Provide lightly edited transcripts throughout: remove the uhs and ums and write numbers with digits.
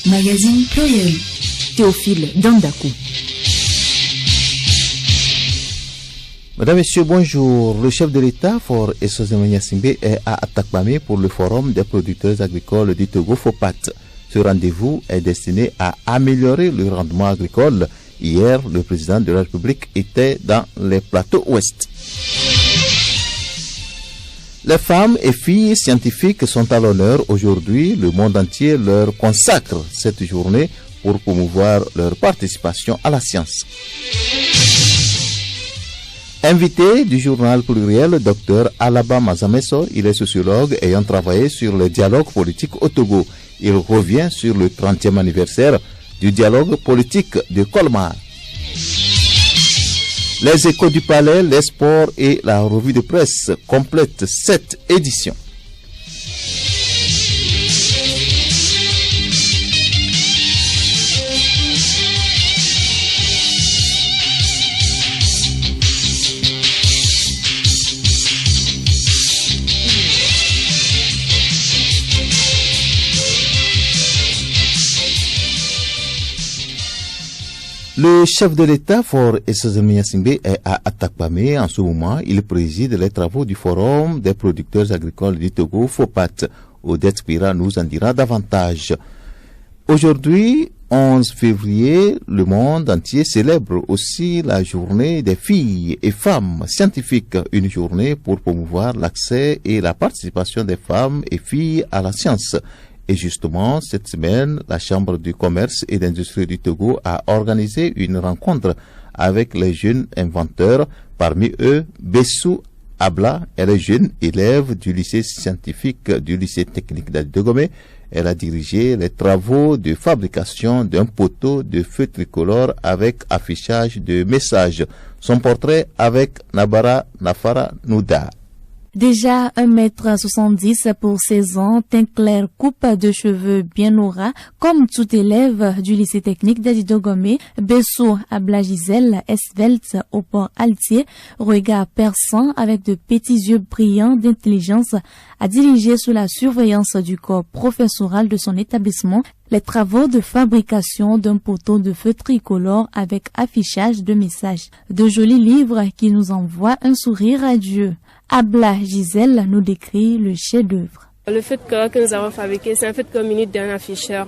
Magazine Pluriel. Théophile Dandakou. Mesdames, Messieurs, bonjour. Le chef de l'État, Faure Essoze-Megnassimbe, est à Atakpamé pour le Forum des producteurs agricoles du Togo, FOPAT. Ce rendez-vous est destiné à améliorer le rendement agricole. Hier, le président de la République était dans les plateaux ouest. Les femmes et filles scientifiques sont à l'honneur. Aujourd'hui, le monde entier leur consacre cette journée pour promouvoir leur participation à la science. Invité du journal Pluriel, le docteur Alaba Mazameso, il est sociologue ayant travaillé sur le dialogue politique au Togo. Il revient sur le 30e anniversaire du dialogue politique de Colmar. Les échos du palais, les sports et la revue de presse complètent cette édition. Le chef de l'État, Faure Essoze-Megnassimbe, est à Atakpamé en ce moment. Il préside les travaux du Forum des producteurs agricoles du Togo, FOPAT. Odette Pira nous en dira davantage. Aujourd'hui, 11 février, le monde entier célèbre aussi la journée des filles et femmes scientifiques. Une journée pour promouvoir l'accès et la participation des femmes et filles à la science. Et justement, cette semaine, la Chambre du commerce et d'industrie du Togo a organisé une rencontre avec les jeunes inventeurs. Parmi eux, Bessou Abla, elle est jeune élève du lycée scientifique du lycée technique d'Adidogomé. Elle a dirigé les travaux de fabrication d'un poteau de feu tricolore avec affichage de messages. Son portrait avec Nabara Nafara Nouda. Déjà 1m70 pour 16 ans, teint clair, coupe de cheveux bien aura, comme tout élève du lycée technique d'Adidogomé, Bessou Abla Gisèle, esvelte au port altier, regard perçant avec de petits yeux brillants d'intelligence, a dirigé sous la surveillance du corps professoral de son établissement les travaux de fabrication d'un poteau de feu tricolore avec affichage de messages. De jolis livres qui nous envoient un sourire radieux. Abla Gisèle nous décrit le chef-d'œuvre. Le feu de colore que nous avons fabriqué, c'est un feu de colore muni d'un afficheur.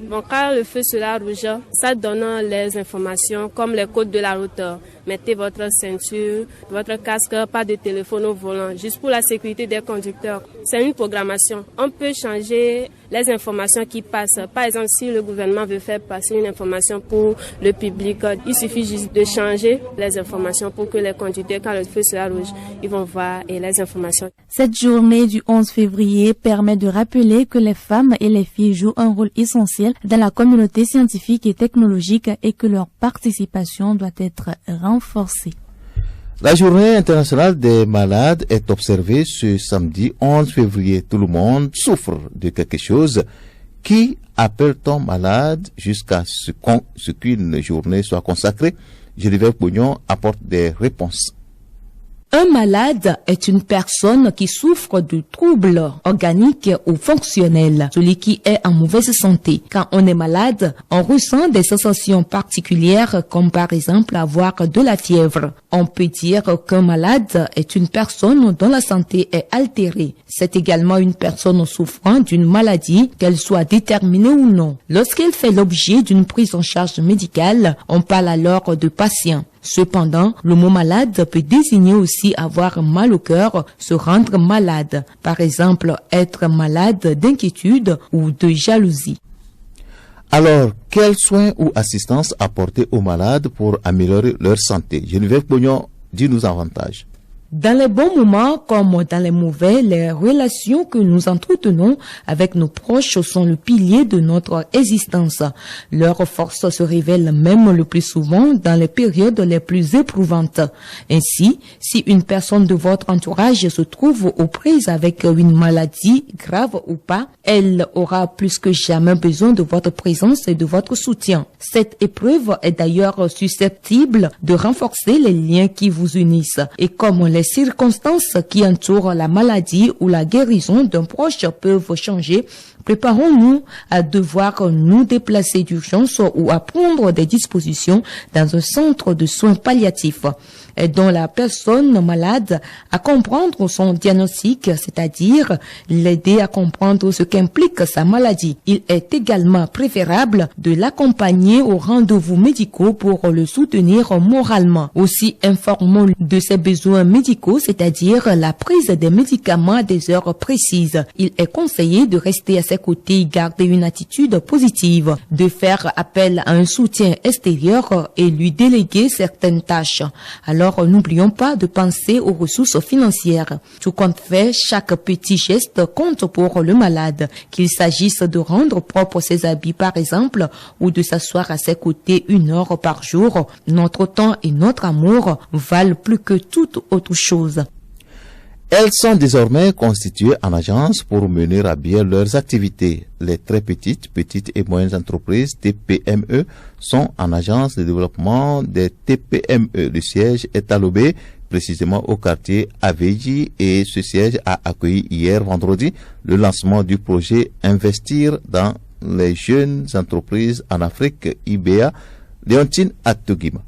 Bon, quand le feu sera rouge, ça donne les informations comme les codes de la route. Mettez votre ceinture, votre casque, pas de téléphone au volant, juste pour la sécurité des conducteurs. C'est une programmation. On peut changer les informations qui passent. Par exemple, si le gouvernement veut faire passer une information pour le public, il suffit juste de changer les informations pour que les conducteurs, quand le feu sera rouge, ils vont voir les informations. Cette journée du 11 février permet de rappeler que les femmes et les filles jouent un rôle essentiel dans la communauté scientifique et technologique et que leur participation doit être renforcée. La journée internationale des malades est observée ce samedi 11 février. Tout le monde souffre de quelque chose. Qui appelle-t-on malade jusqu'à ce qu'une journée soit consacrée? Geneviève Pognon apporte des réponses. Un malade est une personne qui souffre de troubles organiques ou fonctionnels, celui qui est en mauvaise santé. Quand on est malade, on ressent des sensations particulières comme par exemple avoir de la fièvre. On peut dire qu'un malade est une personne dont la santé est altérée. C'est également une personne souffrant d'une maladie, qu'elle soit déterminée ou non. Lorsqu'elle fait l'objet d'une prise en charge médicale, on parle alors de patient. Cependant, le mot malade peut désigner aussi avoir mal au cœur, se rendre malade. Par exemple, être malade d'inquiétude ou de jalousie. Alors, quels soins ou assistance apporter aux malades pour améliorer leur santé? Geneviève Pognon, dis-nous davantage. Dans les bons moments comme dans les mauvais, les relations que nous entretenons avec nos proches sont le pilier de notre existence. Leur force se révèle même le plus souvent dans les périodes les plus éprouvantes. Ainsi, si une personne de votre entourage se trouve aux prises avec une maladie, grave ou pas, elle aura plus que jamais besoin de votre présence et de votre soutien. Cette épreuve est d'ailleurs susceptible de renforcer les liens qui vous unissent. Et comme les circonstances qui entourent la maladie ou la guérison d'un proche peuvent changer, préparons-nous à devoir nous déplacer d'urgence ou à prendre des dispositions dans un centre de soins palliatifs. Aidons la personne malade à comprendre son diagnostic, c'est-à-dire l'aider à comprendre ce qu'implique sa maladie. Il est également préférable de l'accompagner aux rendez-vous médicaux pour le soutenir moralement. Aussi, informons de ses besoins médicaux, c'est-à-dire la prise des médicaments à des heures précises. Il est conseillé de rester à ses côtés et garder une attitude positive, de faire appel à un soutien extérieur et lui déléguer certaines tâches. Alors, n'oublions pas de penser aux ressources financières. Tout compte fait, chaque petit geste compte pour le malade. Qu'il s'agisse de rendre propre ses habits par exemple, ou de s'asseoir à ses côtés 1 heure par jour, notre temps et notre amour valent plus que toute autre chose. Elles sont désormais constituées en agences pour mener à bien leurs activités. Les très petites et moyennes entreprises TPME sont en agence de développement des TPME. Le siège est à Lobé, précisément au quartier Aveji, et ce siège a accueilli hier vendredi le lancement du projet Investir dans les jeunes entreprises en Afrique IBA. Léontine Atogima.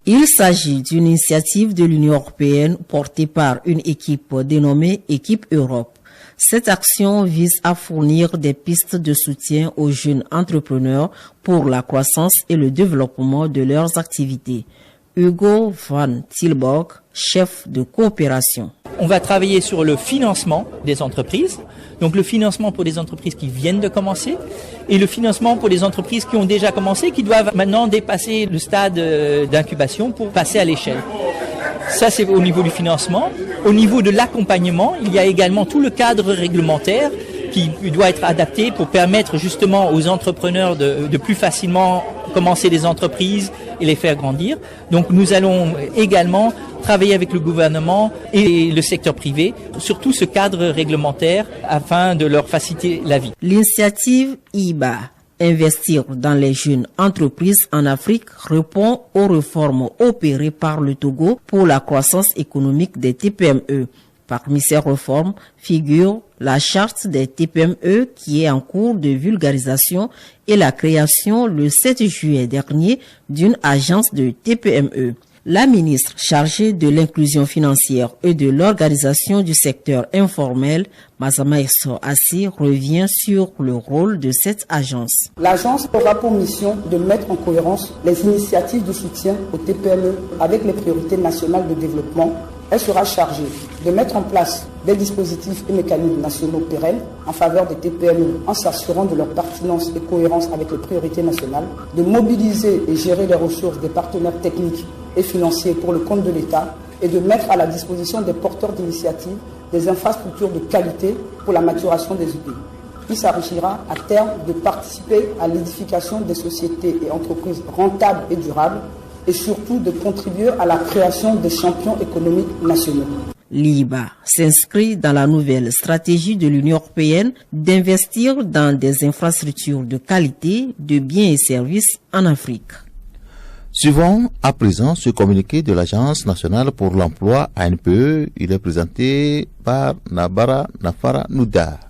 Il s'agit d'une initiative de l'Union européenne portée par une équipe dénommée Équipe Europe. Cette action vise à fournir des pistes de soutien aux jeunes entrepreneurs pour la croissance et le développement de leurs activités. Hugo van Tilburg, chef de coopération. On va travailler sur le financement des entreprises, donc le financement pour des entreprises qui viennent de commencer et le financement pour des entreprises qui ont déjà commencé, qui doivent maintenant dépasser le stade d'incubation pour passer à l'échelle. Ça, c'est au niveau du financement. Au niveau de l'accompagnement, il y a également tout le cadre réglementaire qui doit être adapté pour permettre justement aux entrepreneurs de plus facilement commencer des entreprises et les faire grandir. Donc nous allons également travailler avec le gouvernement et le secteur privé sur tout ce cadre réglementaire afin de leur faciliter la vie. L'initiative IBA, Investir dans les jeunes entreprises en Afrique, répond aux réformes opérées par le Togo pour la croissance économique des TPME. Parmi ces réformes figure la charte des TPME qui est en cours de vulgarisation et la création le 7 juillet dernier d'une agence de TPME. La ministre chargée de l'inclusion financière et de l'organisation du secteur informel, Mazama Eso Assi, revient sur le rôle de cette agence. L'agence aura pour mission de mettre en cohérence les initiatives de soutien aux TPME avec les priorités nationales de développement. Elle sera chargée de mettre en place des dispositifs et mécanismes nationaux pérennes en faveur des TPME en s'assurant de leur pertinence et cohérence avec les priorités nationales, de mobiliser et gérer les ressources des partenaires techniques et financiers pour le compte de l'État et de mettre à la disposition des porteurs d'initiatives des infrastructures de qualité pour la maturation des idées. Il s'agira à terme de participer à l'édification des sociétés et entreprises rentables et durables et surtout de contribuer à la création des champions économiques nationaux. L'IBA s'inscrit dans la nouvelle stratégie de l'Union européenne d'investir dans des infrastructures de qualité, de biens et services en Afrique. Suivons à présent ce communiqué de l'Agence nationale pour l'emploi ANPE. Il est présenté par Nabara Nafara Nouda.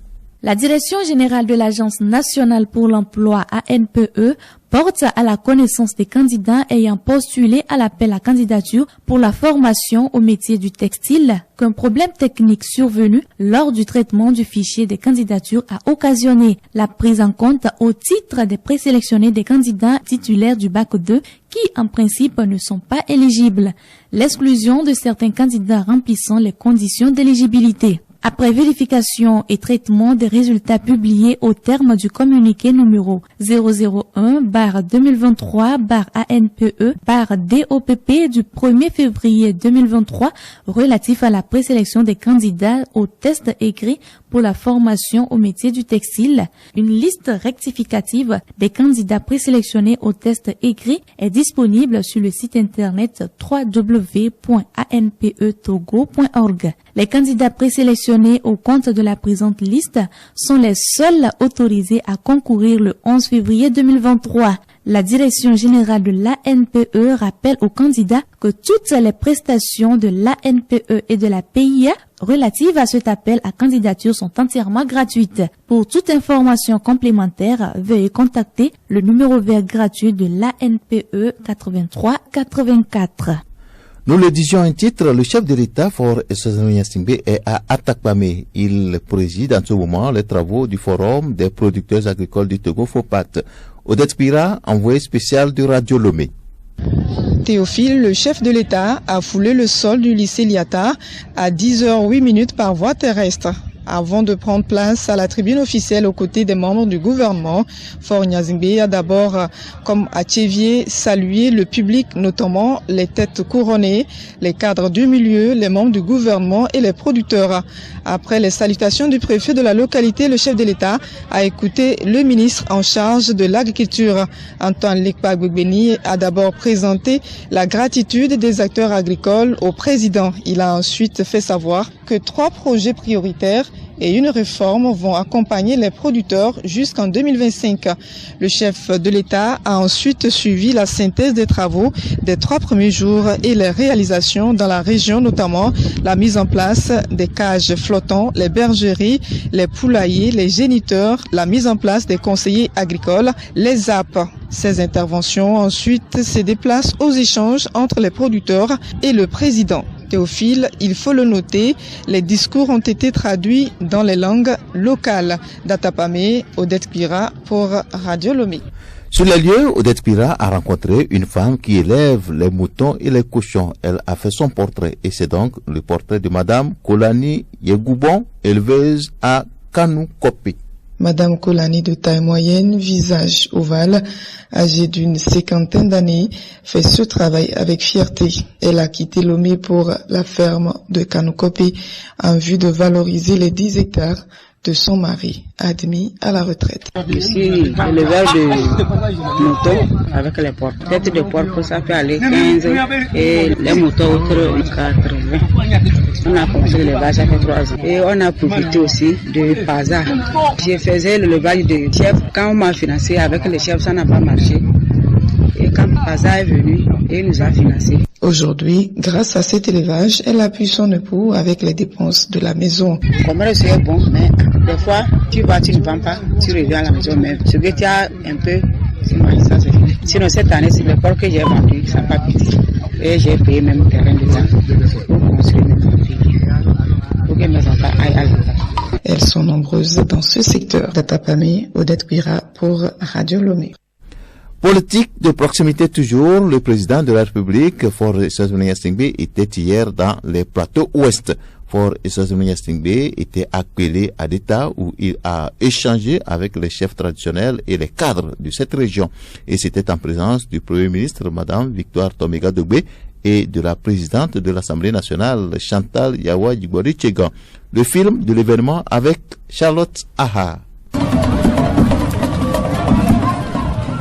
La Direction générale de l'Agence nationale pour l'emploi ANPE porte à la connaissance des candidats ayant postulé à l'appel à candidature pour la formation au métier du textile qu'un problème technique survenu lors du traitement du fichier des candidatures a occasionné la prise en compte au titre des présélectionnés des candidats titulaires du bac 2 qui, en principe, ne sont pas éligibles. L'exclusion de certains candidats remplissant les conditions d'éligibilité. Après vérification et traitement des résultats publiés au terme du communiqué numéro 001/2023/ANPE/DOPP du 1er février 2023 relatif à la présélection des candidats au test écrit pour la formation au métier du textile, une liste rectificative des candidats présélectionnés au test écrit est disponible sur le site internet www.anpetogo.org. Les candidats présélectionnés au compte de la présente liste sont les seuls autorisés à concourir le 11 février 2023. La direction générale de l'ANPE rappelle aux candidats que toutes les prestations de l'ANPE et de la PIA relatives à cet appel à candidature sont entièrement gratuites. Pour toute information complémentaire, veuillez contacter le numéro vert gratuit de l'ANPE 83 84. Nous le disions en titre, le chef de l'État, Faure Essozé-Gnassingbé, est à Atakpamé. Il préside en ce moment les travaux du Forum des producteurs agricoles du Togo, FOPAT. Odette Pira, envoyé spécial de Radio Lomé. Théophile, le chef de l'État, a foulé le sol du lycée Liata à 10h08 par voie terrestre. Avant de prendre place à la tribune officielle aux côtés des membres du gouvernement, Faure Gnassingbé a d'abord, comme à Tchévier, salué le public, notamment les têtes couronnées, les cadres du milieu, les membres du gouvernement et les producteurs. Après les salutations du préfet de la localité, le chef de l'État a écouté le ministre en charge de l'agriculture. Antoine Lekpa-Gbegbeni a d'abord présenté la gratitude des acteurs agricoles au président. Il a ensuite fait savoir que 3 projets prioritaires et une réforme vont accompagner les producteurs jusqu'en 2025. Le chef de l'État a ensuite suivi la synthèse des travaux des 3 premiers jours et les réalisations dans la région, notamment la mise en place des cages flottantes, les bergeries, les poulaillers, les géniteurs, la mise en place des conseillers agricoles, les AP. Ces interventions ensuite se déplacent aux échanges entre les producteurs et le président. Théophile, il faut le noter, les discours ont été traduits dans les langues locales. D'Atapamé, Odette Pira pour Radio Lomé. Sur les lieux, Odette Pira a rencontré une femme qui élève les moutons et les cochons. Elle a fait son portrait et c'est donc le portrait de Madame Kolani Yegoubon, éleveuse à Kanoukopi. Madame Kolani, de taille moyenne, visage ovale, âgée d'une 50aine d'années, fait ce travail avec fierté. Elle a quitté Lomé pour la ferme de Kanoukopi en vue de valoriser les 10 hectares de son mari, admis à la retraite. Je suis éleveur de moutons avec les porcs. Tête de porc, ça peut aller 15 et les moutons autres 80. On a commencé l'élevage ça fait 3 ans. Et on a profité aussi de Paza. Je faisais l'élevage de chèvres. Quand on m'a financé avec les chèvres, ça n'a pas marché. Et quand Paza est venu, il nous a financé. Aujourd'hui, grâce à cet élevage, elle appuie son époux avec les dépenses de la maison. Comme elle est bon, mais des fois, tu vas, tu ne vends pas, tu reviens à la maison même. Ce que tu as un peu, ça c'est fini. Sinon, cette année, c'est le porc que j'ai vendu, ça n'a pas petit. Et j'ai payé même le terrain dedans pour construire mes enfants, pour que mes enfants aillent à l'école. Elles sont nombreuses dans ce secteur. D'Atapamé, Odette Pira pour Radio Lomé. Politique de proximité toujours, le président de la République, Faure Essozé-Gnassingbé, était hier dans les plateaux ouest. Faure Essozé-Gnassingbé était accueilli à l'État où il a échangé avec les chefs traditionnels et les cadres de cette région. Et c'était en présence du Premier ministre, Madame Victoire Tomiga Dogbe, et de la présidente de l'Assemblée nationale, Chantal Yawa Djigori-Tchegan. Le film de l'événement avec Charlotte Aha.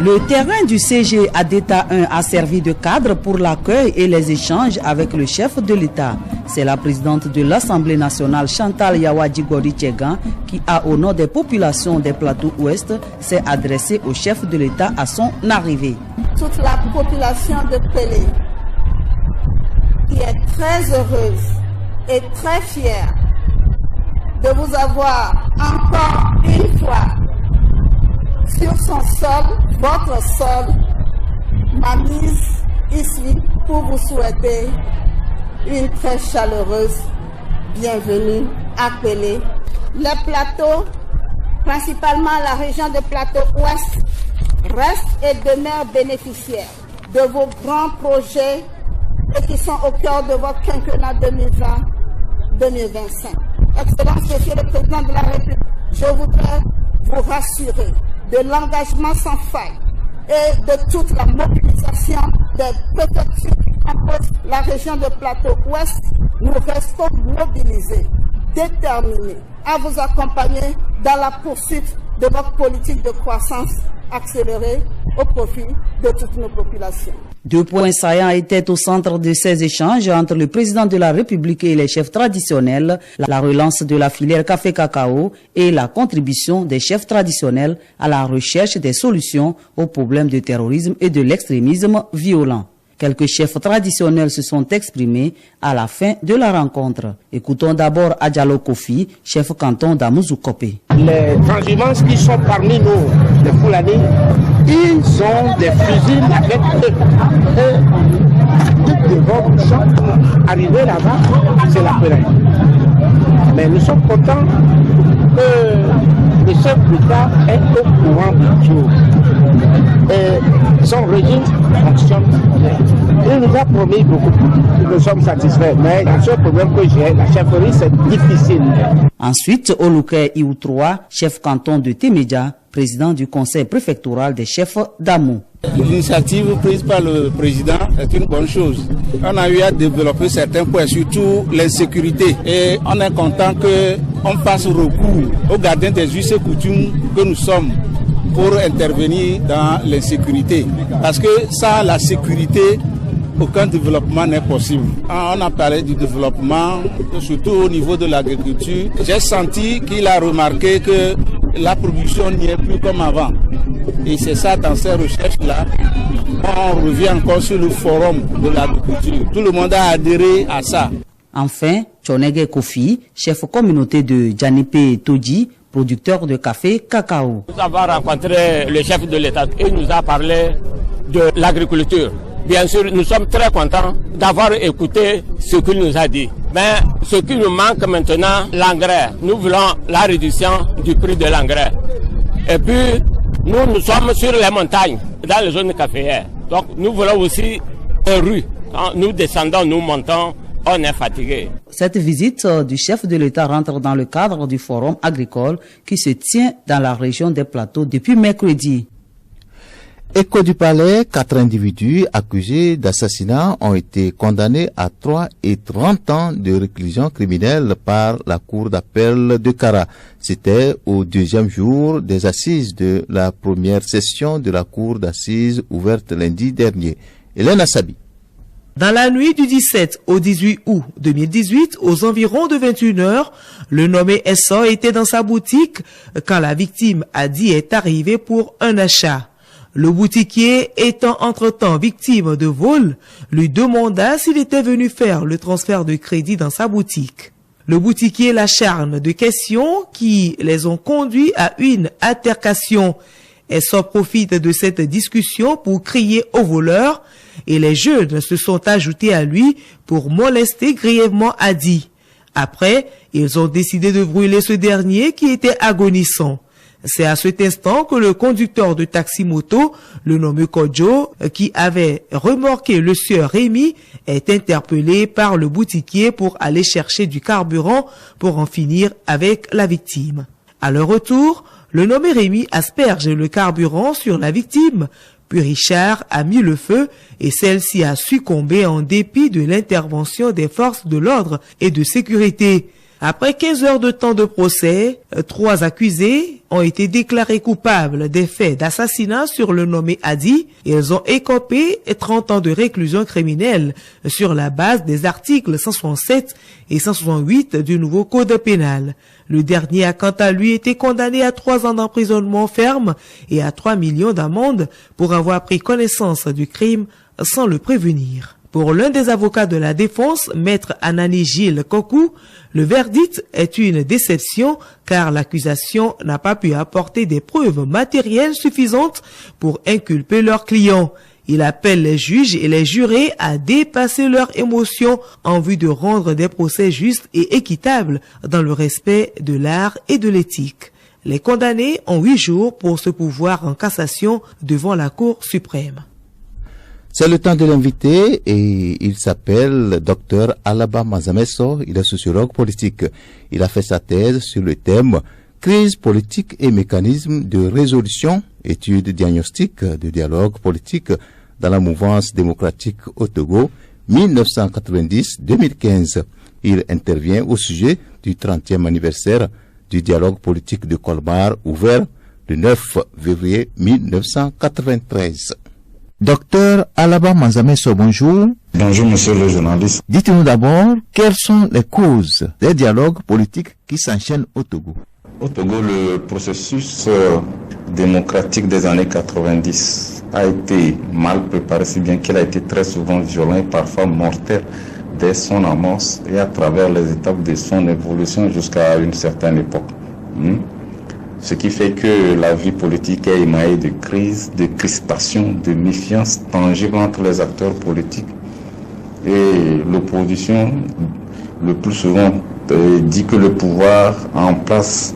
Le terrain du CG Adeta 1 a servi de cadre pour l'accueil et les échanges avec le chef de l'État. C'est la présidente de l'Assemblée nationale, Chantal Yawa Djigori-Tchegan, qui a, au nom des populations des plateaux ouest, s'est adressée au chef de l'État à son arrivée. Toute la population de Pelé, qui est très heureuse et très fière de vous avoir encore une fois sur son sol, votre sol, m'a mise ici pour vous souhaiter une très chaleureuse bienvenue à Pelé. Les plateaux, principalement la région de Plateau Ouest, reste et demeure bénéficiaire de vos grands projets et qui sont au cœur de votre quinquennat 2020-2025. Excellence, Monsieur le Président de la République, je voudrais vous rassurer de l'engagement sans faille et de toute la mobilisation des préfectures qui composent la région de Plateau Ouest. Nous restons mobilisés, déterminés à vous accompagner dans la poursuite de votre politique de croissance accélérée au profit de toutes nos populations. 2 points saillants étaient au centre de ces échanges entre le président de la République et les chefs traditionnels, la relance de la filière café-cacao et la contribution des chefs traditionnels à la recherche des solutions aux problèmes de terrorisme et de l'extrémisme violent. Quelques chefs traditionnels se sont exprimés à la fin de la rencontre. Écoutons d'abord Adjalo Kofi, chef canton d'Amouzoukopé. Les transhumances qui sont parmi nous, les Foulani, ils ont des fusils avec eux. Et nous devons arriver là-bas, c'est la peine. Mais nous sommes contents que le chef d'État est au courant du tout. Et son régime fonctionne bien. Il nous a promis beaucoup. Nous sommes satisfaits. Mais le seul problème que j'ai, la chefferie, c'est difficile. Ensuite, Oluke Ioutroa, chef canton de Témédia, président du conseil préfectoral des chefs d'Amou. L'initiative prise par le président est une bonne chose. On a eu à développer certains points, surtout l'insécurité. Et on est content qu'on fasse recours aux gardiens des us et coutumes que nous sommes pour intervenir dans l'insécurité. Parce que sans la sécurité, aucun développement n'est possible. On a parlé du développement, surtout au niveau de l'agriculture. J'ai senti qu'il a remarqué que la production n'y est plus comme avant. Et c'est ça, dans ces recherches-là, on revient encore sur le forum de l'agriculture. Tout le monde a adhéré à ça. Enfin, Tchonege Kofi, chef communauté de Djanipe Toji, producteur de café cacao. Nous avons rencontré le chef de l'État et il nous a parlé de l'agriculture. Bien sûr, nous sommes très contents d'avoir écouté ce qu'il nous a dit. Mais ce qui nous manque maintenant, l'engrais. Nous voulons la réduction du prix de l'engrais. Et puis, nous sommes sur les montagnes, dans les zones caféières. Donc, nous voulons aussi une rue. Quand nous descendons, nous montons, on est fatigué. Cette visite du chef de l'État rentre dans le cadre du forum agricole qui se tient dans la région des Plateaux depuis mercredi. Écho du Palais, 4 individus accusés d'assassinat ont été condamnés à 3 et 30 ans de réclusion criminelle par la Cour d'appel de Kara. C'était au 2e jour des assises de la première session de la Cour d'assises ouverte lundi dernier. Hélène Assabi. Dans la nuit du 17 au 18 août 2018, aux environs de 21h, le nommé Essa était dans sa boutique quand la victime Adi est arrivée pour un achat. Le boutiquier, étant entre-temps victime de vol, lui demanda s'il était venu faire le transfert de crédit dans sa boutique. Le boutiquier l'acharne de questions qui les ont conduits à une altercation. Essa profite de cette discussion pour crier au voleur et les jeunes se sont ajoutés à lui pour molester grièvement Adi. Après, ils ont décidé de brûler ce dernier qui était agonissant. C'est à cet instant que le conducteur de taxi-moto, le nommé Kodjo, qui avait remorqué le sieur Rémi, est interpellé par le boutiquier pour aller chercher du carburant pour en finir avec la victime. À leur retour, le nommé Rémi asperge le carburant sur la victime, puis Richard a mis le feu et celle-ci a succombé en dépit de l'intervention des forces de l'ordre et de sécurité. Après 15 heures de temps de procès, 3 accusés ont été déclarés coupables des faits d'assassinat sur le nommé Adi et ils ont écopé 30 ans de réclusion criminelle sur la base des articles 167 et 168 du nouveau code pénal. Le dernier a quant à lui été condamné à 3 ans d'emprisonnement ferme et à 3 millions d'amende pour avoir pris connaissance du crime sans le prévenir. Pour l'un des avocats de la défense, maître Anani Gilles Kokou, le verdict est une déception car l'accusation n'a pas pu apporter des preuves matérielles suffisantes pour inculper leur client. Il appelle les juges et les jurés à dépasser leurs émotions en vue de rendre des procès justes et équitables dans le respect de l'art et de l'éthique. Les condamnés ont 8 jours pour se pourvoir en cassation devant la Cour suprême. C'est le temps de l'invité et il s'appelle Dr Alaba Mazameso, il est sociologue politique. Il a fait sa thèse sur le thème Crise politique et mécanismes de résolution, études diagnostiques de dialogue politique dans la mouvance démocratique au Togo, 1990-2015. Il intervient au sujet du 30e anniversaire du dialogue politique de Colmar ouvert le 9 février 1993. Docteur Alaba Manzameso, bonjour. Bonjour, monsieur le journaliste. Dites-nous d'abord, quelles sont les causes des dialogues politiques qui s'enchaînent au Togo? Au Togo, le processus démocratique des années 90 a été mal préparé, si bien qu'il a été très souvent violent et parfois mortel dès son amorce et à travers les étapes de son évolution jusqu'à une certaine époque. Ce qui fait que la vie politique est émaillée de crises, de crispations, de méfiance tangible entre les acteurs politiques. Et l'opposition, le plus souvent, dit que le pouvoir en place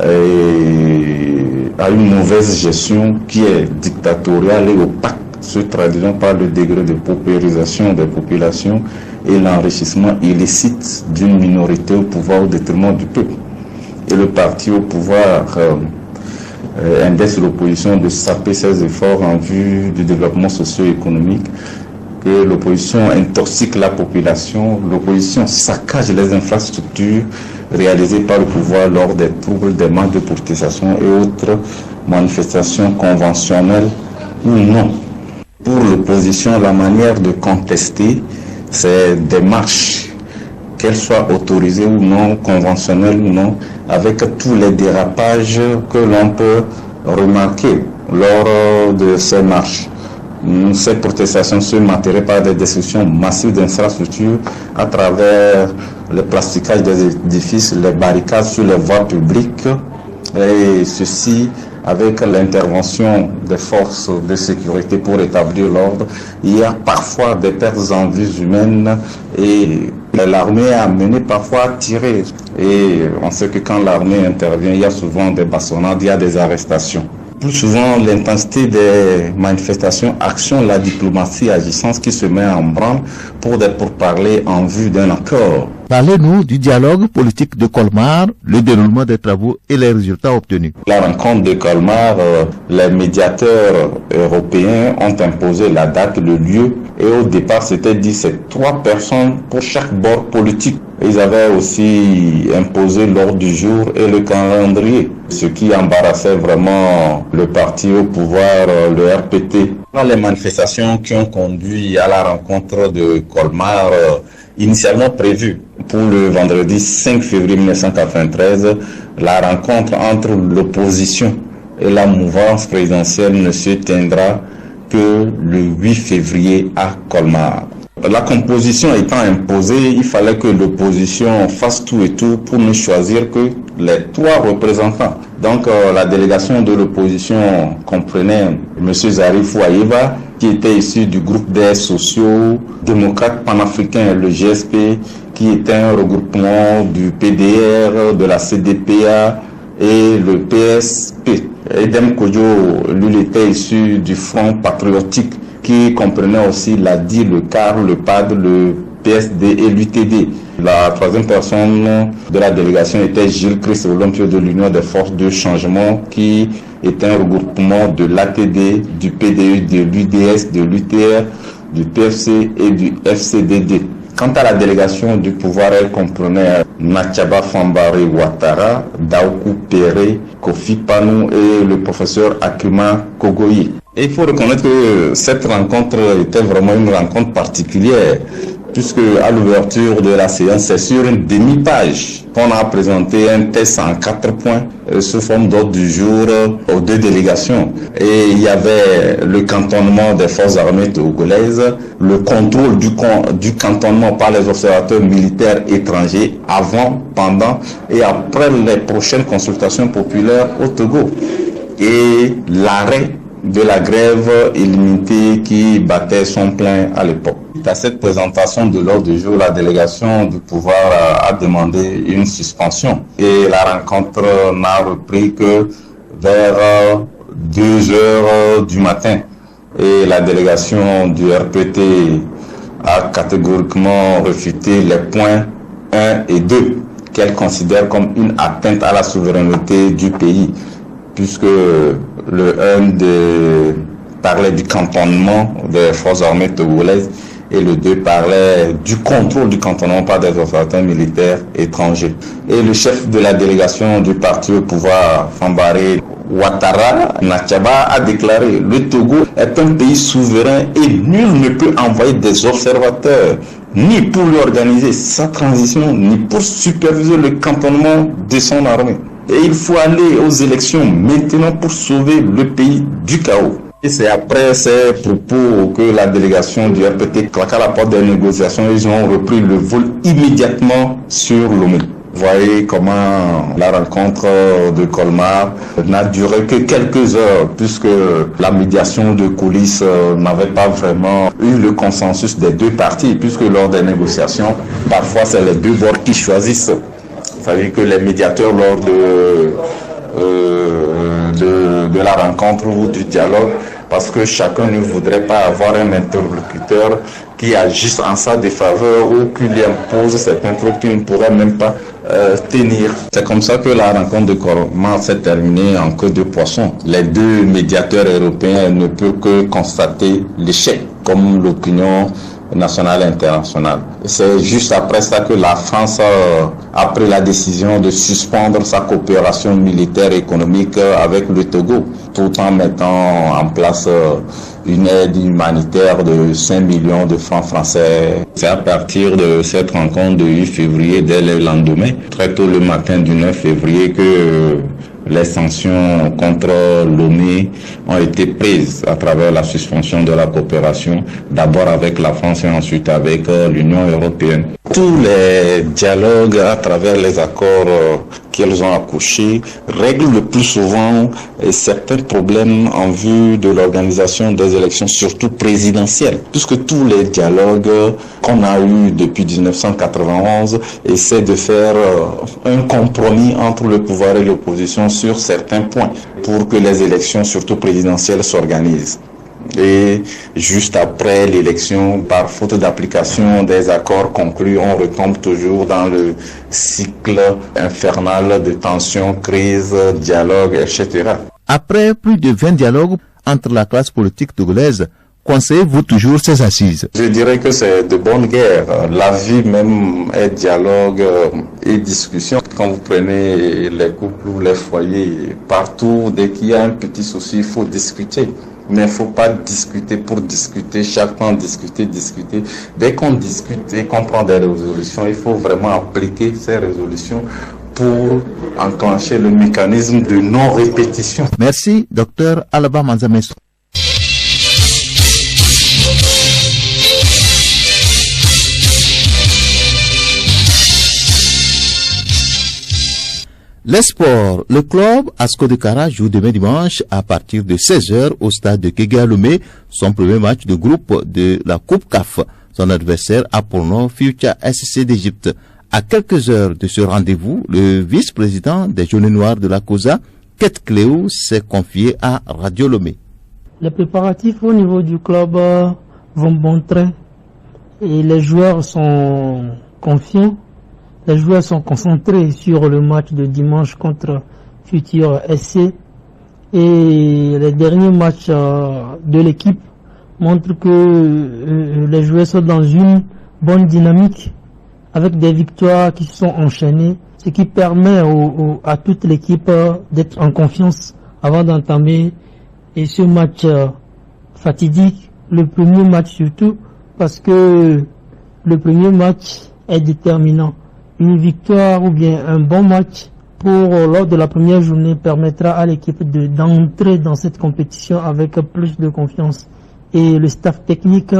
a une mauvaise gestion qui est dictatoriale et opaque, se traduisant par le degré de paupérisation des populations et l'enrichissement illicite d'une minorité au pouvoir au détriment du peuple. Et le parti au pouvoir indexe l'opposition de saper ses efforts en vue du développement socio-économique, que l'opposition intoxique la population, l'opposition saccage les infrastructures réalisées par le pouvoir lors des troubles, des manques de protestation et autres manifestations conventionnelles ou non. Pour l'opposition, la manière de contester, c'est des marches, qu'elles soient autorisées ou non, conventionnelles ou non, avec tous les dérapages que l'on peut remarquer lors de ces marches. Ces protestations se matérialisent par des destructions massives d'infrastructures à travers le plasticage des édifices, les barricades sur les voies publiques, et ceci avec l'intervention des forces de sécurité pour établir l'ordre. Il y a parfois des pertes en vies humaines et l'armée est amenée parfois à tirer. Et on sait que quand l'armée intervient, il y a souvent des bastonnades, il y a des arrestations. Plus souvent, l'intensité des manifestations actionne la diplomatie agissante qui se met en branle pour des pourparlers en vue d'un accord. Parlez-nous du dialogue politique de Colmar, le déroulement des travaux et les résultats obtenus. La rencontre de Colmar, les médiateurs européens ont imposé la date, le lieu, et au départ c'était dit c'est 3 personnes pour chaque bord politique. Ils avaient aussi imposé l'ordre du jour et le calendrier, ce qui embarrassait vraiment le parti au pouvoir, le RPT. Les manifestations qui ont conduit à la rencontre de Colmar, initialement prévue pour le vendredi 5 février 1993, la rencontre entre l'opposition et la mouvance présidentielle ne se tiendra que le 8 février à Colmar. La composition étant imposée, il fallait que l'opposition fasse tout et tout pour ne choisir que les 3 représentants. Donc la délégation de l'opposition comprenait M. Zarif Ouaïva, qui était issu du groupe des sociaux démocrates panafricains, le GSP, qui était un regroupement du PDR, de la CDPA et le PSP. Edem Kodjo, lui, était issu du Front patriotique, qui comprenait aussi l'ADI, le CAR, le PAD, le PSD et l'UTD. La 3e personne de la délégation était Gilles Christ Olympio de l'Union des forces de changement, qui était un regroupement de l'ATD, du PDU, de l'UDS, de l'UTR, du PFC et du FCDD. Quant à la délégation du pouvoir, elle comprenait Nachaba Fambari Ouattara, Daoukou Péré, Kofi Panou et le professeur Akuma Kogoyi. Et il faut reconnaître que cette rencontre était vraiment une rencontre particulière, puisque à l'ouverture de la séance, c'est sur une demi-page qu'on a présenté un texte en 4 points sous forme d'ordre du jour aux 2 délégations. Et il y avait le cantonnement des forces armées togolaises, le contrôle du cantonnement par les observateurs militaires étrangers avant, pendant et après les prochaines consultations populaires au Togo, et l'arrêt de la grève illimitée qui battait son plein à l'époque. À cette présentation de l'ordre du jour, la délégation du pouvoir a demandé une suspension et la rencontre n'a repris que vers 2 heures du matin. Et la délégation du RPT a catégoriquement réfuté les points 1 et 2 qu'elle considère comme une atteinte à la souveraineté du pays, puisque le 1 parlait du cantonnement des forces armées togolaises et le 2 parlait du contrôle du cantonnement par des observateurs militaires étrangers. Et le chef de la délégation du parti au pouvoir, Fambaré Ouattara Nachaba a déclaré: le Togo est un pays souverain et nul ne peut envoyer des observateurs, ni pour lui organiser sa transition, ni pour superviser le cantonnement de son armée. Et il faut aller aux élections maintenant pour sauver le pays du chaos. Et c'est après ces propos que la délégation du RPT claqua la porte des négociations. Ils ont repris le vol immédiatement sur Lomé. Vous voyez comment la rencontre de Colmar n'a duré que quelques heures, puisque la médiation de coulisses n'avait pas vraiment eu le consensus des deux parties, puisque lors des négociations, parfois c'est les deux bords qui choisissent. Vous savez que les médiateurs lors de la rencontre ou du dialogue, parce que chacun ne voudrait pas avoir un interlocuteur qui agisse en sa défaveur ou qui lui impose certains trucs qu'il ne pourrait même pas tenir. C'est comme ça que la rencontre de Colmar s'est terminée en queue de poisson. Les deux médiateurs européens ne peuvent que constater l'échec, comme l'opinion nationale et internationale. C'est juste après ça que la France a pris la décision de suspendre sa coopération militaire et économique avec le Togo, tout en mettant en place une aide humanitaire de 5 millions de francs français. C'est à partir de cette rencontre de 8 février, dès le lendemain, très tôt le matin du 9 février, que les sanctions contre Lomé ont été prises à travers la suspension de la coopération, d'abord avec la France et ensuite avec l'Union européenne. Tous les dialogues à travers les accords qu'ils ont accouchés règlent le plus souvent certains problèmes en vue de l'organisation des élections, surtout présidentielles, puisque tous les dialogues qu'on a eus depuis 1991 essaient de faire un compromis entre le pouvoir et l'opposition sur certains points pour que les élections, surtout présidentielles, s'organisent. Et juste après l'élection, par faute d'application des accords conclus, on retombe toujours dans le cycle infernal de tensions, crises, dialogues, etc. Après plus de 20 dialogues entre la classe politique togolaise, conseillez-vous toujours ces assises? Je dirais que c'est de bonne guerre. La vie même est dialogue et discussion. Quand vous prenez les couples ou les foyers, partout, dès qu'il y a un petit souci, il faut discuter. Mais il ne faut pas discuter pour discuter, chaque temps discuter. Dès qu'on discute et qu'on prend des résolutions, il faut vraiment appliquer ces résolutions pour enclencher le mécanisme de non-répétition. Merci, Dr Alaba Manzameso. Les sports. Le club Asco de Kara joue demain dimanche à partir de 16h au stade de Kégué-Lomé son premier match de groupe de la Coupe CAF. Son adversaire a pour nom Future SC d'Égypte. À quelques heures de ce rendez-vous, le vice-président des Jaunes Noirs de la COSA, Ket Cléou, s'est confié à Radio Lomé. Les préparatifs au niveau du club vont bon train et les joueurs sont confiants. Les joueurs sont concentrés sur le match de dimanche contre Futur SC et les derniers matchs de l'équipe montrent que les joueurs sont dans une bonne dynamique avec des victoires qui sont enchaînées, ce qui permet à toute l'équipe d'être en confiance avant d'entamer ce match fatidique, le premier match surtout, parce que le premier match est déterminant. Une victoire ou bien un bon match lors de la première journée permettra à l'équipe d'entrer dans cette compétition avec plus de confiance. Et le staff technique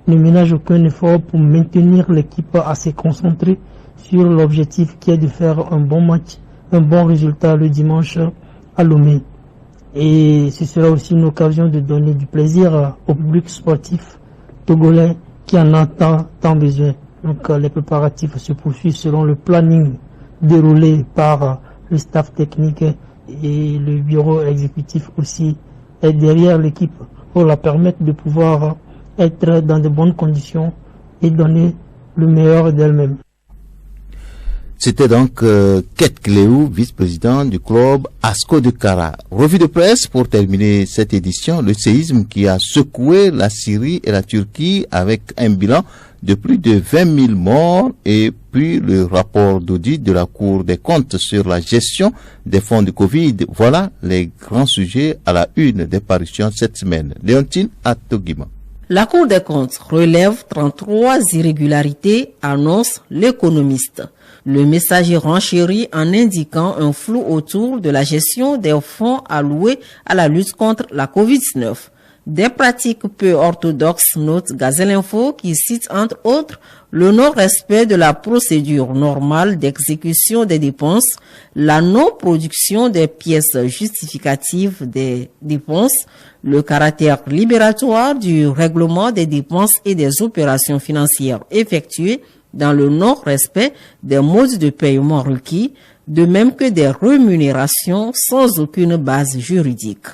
ne ménage aucun effort pour maintenir l'équipe assez concentrée sur l'objectif qui est de faire un bon match, un bon résultat le dimanche à Lomé. Et ce sera aussi une occasion de donner du plaisir au public sportif togolais qui en a tant besoin. Donc les préparatifs se poursuivent selon le planning déroulé par le staff technique et le bureau exécutif aussi est derrière l'équipe pour la permettre de pouvoir être dans de bonnes conditions et donner le meilleur d'elle-même. C'était donc Ket Cléou, vice-président du club ASCO de Kara. Revue de presse pour terminer cette édition, le séisme qui a secoué la Syrie et la Turquie avec un bilan de plus de 20 000 morts et puis le rapport d'audit de la Cour des comptes sur la gestion des fonds de Covid. Voilà les grands sujets à la une des parutions cette semaine. Léontine Atogima. La Cour des comptes relève 33 irrégularités, annonce l'économiste. Le messager renchérit en indiquant un flou autour de la gestion des fonds alloués à la lutte contre la Covid-19. Des pratiques peu orthodoxes, note Gazelle-Info, qui cite entre autres le non-respect de la procédure normale d'exécution des dépenses, la non-production des pièces justificatives des dépenses, le caractère libératoire du règlement des dépenses et des opérations financières effectuées dans le non-respect des modes de paiement requis, de même que des rémunérations sans aucune base juridique.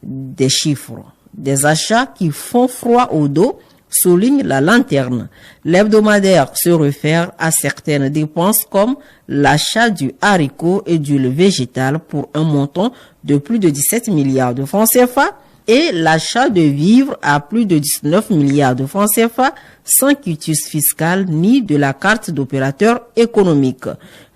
Des chiffres, des achats qui font froid au dos, souligne la lanterne. L'hebdomadaire se réfère à certaines dépenses comme l'achat du haricot et d'huile végétale pour un montant de plus de 17 milliards de francs CFA et l'achat de vivres à plus de 19 milliards de francs CFA sans quitus fiscal ni de la carte d'opérateur économique.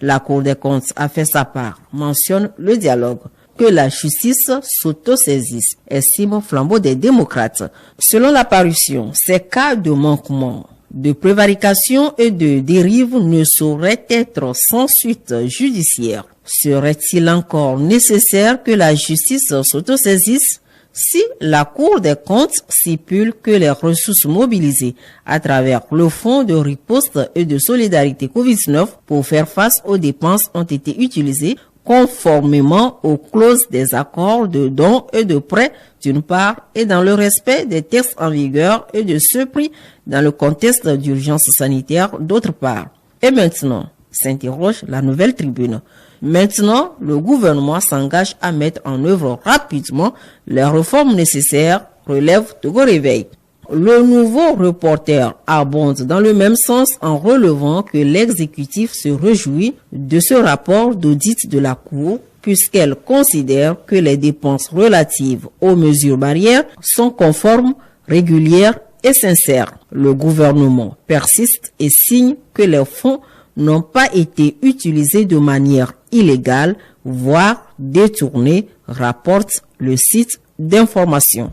La Cour des comptes a fait sa part, mentionne le dialogue. Que la justice s'autosaisisse, estime Flambeau des démocrates. Selon la parution, ces cas de manquement, de prévarication et de dérive ne sauraient être sans suite judiciaire. Serait-il encore nécessaire que la justice s'autosaisisse si la Cour des comptes stipule que les ressources mobilisées à travers le Fonds de riposte et de solidarité Covid-19 pour faire face aux dépenses ont été utilisées conformément aux clauses des accords de dons et de prêts d'une part et dans le respect des textes en vigueur et de ceux pris dans le contexte d'urgence sanitaire d'autre part. Et maintenant, s'interroge la Nouvelle Tribune. Maintenant, le gouvernement s'engage à mettre en œuvre rapidement les réformes nécessaires, relève Togo Réveil. Le nouveau reporter abonde dans le même sens en relevant que l'exécutif se réjouit de ce rapport d'audit de la Cour puisqu'elle considère que les dépenses relatives aux mesures barrières sont conformes, régulières et sincères. Le gouvernement persiste et signe que les fonds n'ont pas été utilisés de manière illégale, voire détournée, rapporte le site d'information.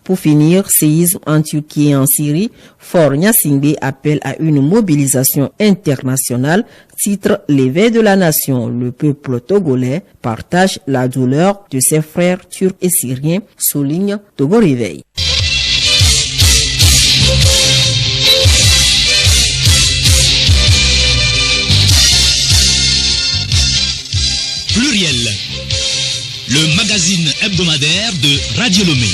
Pour finir, séisme en Turquie et en Syrie, Faure Gnassingbé appelle à une mobilisation internationale, titre l'éveil de la nation. Le peuple togolais partage la douleur de ses frères turcs et syriens, souligne Togo Réveil. Pluriel, le magazine hebdomadaire de Radio Lomé.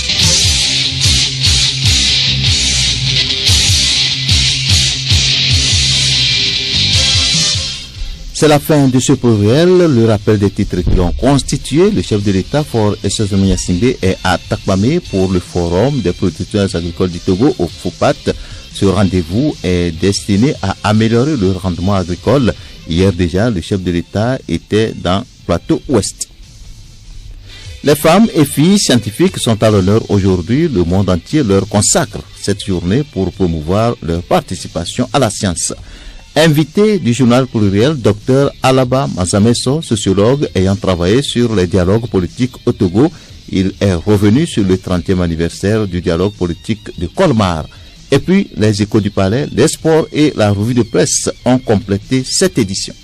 C'est la fin de ce pluriel. Le rappel des titres qui l'ont constitué. Le chef de l'État, Faure Essozome Gnassingbé, est à Takpamé pour le forum des producteurs agricoles du Togo au FOPAT. Ce rendez-vous est destiné à améliorer le rendement agricole. Hier déjà, le chef de l'État était dans Plateau Ouest. Les femmes et filles scientifiques sont à l'honneur aujourd'hui. Le monde entier leur consacre cette journée pour promouvoir leur participation à la science. Invité du journal pluriel, Dr Alaba Mazameso, sociologue ayant travaillé sur les dialogues politiques au Togo. Il est revenu sur le 30e anniversaire du dialogue politique de Colmar. Et puis, les échos du palais, les sports et la revue de presse ont complété cette édition.